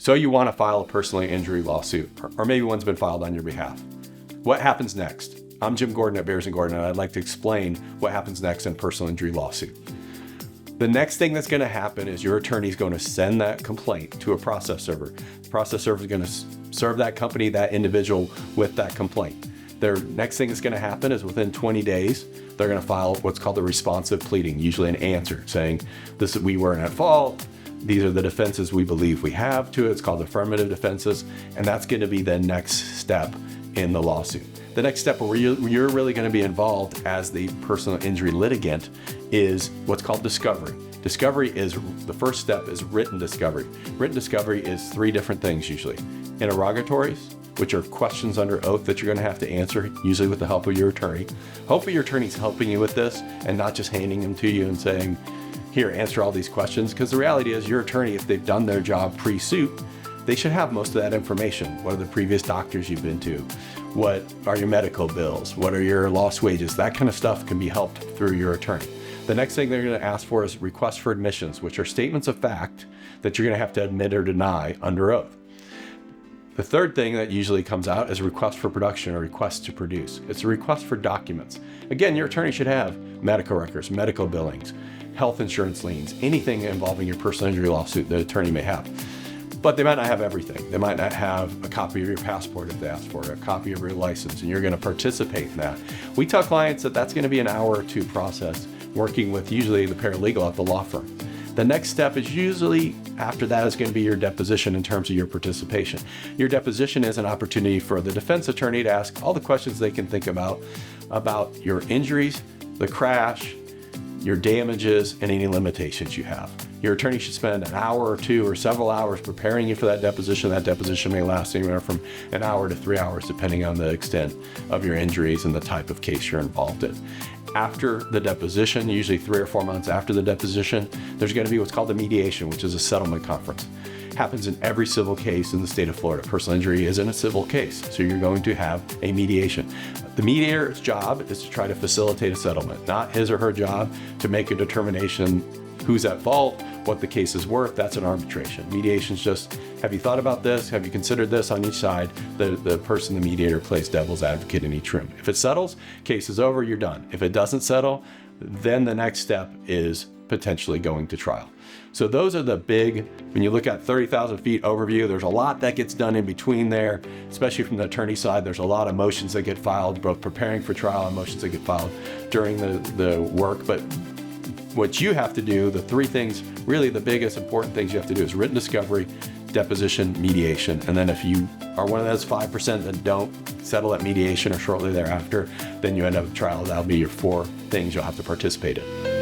So you want to file a personal injury lawsuit, or maybe one's been filed on your behalf. What happens next? I'm Jim Gordon at Beers and Gordon, and I'd like to explain what happens next in a personal injury lawsuit. The next thing that's going to happen is your attorney is going to send that complaint to a process server. The process server is going to serve that company, that individual, with that complaint. Their next thing that's going to happen is within 20 days, they're going to file what's called a responsive pleading, usually an answer saying, we weren't at fault. These are the defenses we believe we have to it. It's called affirmative defenses. And that's going to be the next step in the lawsuit. The next step where you're really going to be involved as the personal injury litigant is what's called discovery. Discovery is, the first step is written discovery. Written discovery is 3 different things usually. Interrogatories, which are questions under oath that you're going to have to answer, usually with the help of your attorney. Hopefully your attorney's helping you with this and not just handing them to you and saying, here, answer all these questions. Because the reality is your attorney, if they've done their job pre-suit, they should have most of that information. What are the previous doctors you've been to? What are your medical bills? What are your lost wages? That kind of stuff can be helped through your attorney. The next thing they're going to ask for is requests for admissions, which are statements of fact that you're going to have to admit or deny under oath. The third thing that usually comes out is a request for production or request to produce. It's a request for documents. Again, your attorney should have medical records, medical billings, health insurance liens, anything involving your personal injury lawsuit the attorney may have. But they might not have everything. They might not have a copy of your passport if they ask for it, a copy of your license, and you're going to participate in that. We tell clients that that's going to be an hour or 2 process, working with usually the paralegal at the law firm. The next step is usually after that is going to be your deposition in terms of your participation. Your deposition is an opportunity for the defense attorney to ask all the questions they can think about your injuries, the crash, your damages, and any limitations you have. Your attorney should spend an hour or 2 or several hours preparing you for that deposition. That deposition may last anywhere from an hour to 3 hours, depending on the extent of your injuries and the type of case you're involved in. After the deposition, usually 3 or 4 months after the deposition, there's going to be what's called the mediation, which is a settlement conference. Happens in every civil case in the state of Florida. Personal injury isn't a civil case, so you're going to have a mediation. The mediator's job is to try to facilitate a settlement, not his or her job to make a determination who's at fault, what the case is worth. That's an arbitration. Mediation's just, have you thought about this? Have you considered this on each side? The person, the mediator, plays devil's advocate in each room. If it settles, case is over, you're done. If it doesn't settle, then the next step is potentially going to trial. So those are the big, when you look at 30,000 feet overview, there's a lot that gets done in between there, especially from the attorney side. There's a lot of motions that get filed, both preparing for trial and motions that get filed during the work. But what you have to do, the 3 things, really the biggest important things you have to do is written discovery, deposition, mediation. And then if you are one of those 5% that don't settle at mediation or shortly thereafter, then you end up at trial. That'll be your 4 things you'll have to participate in.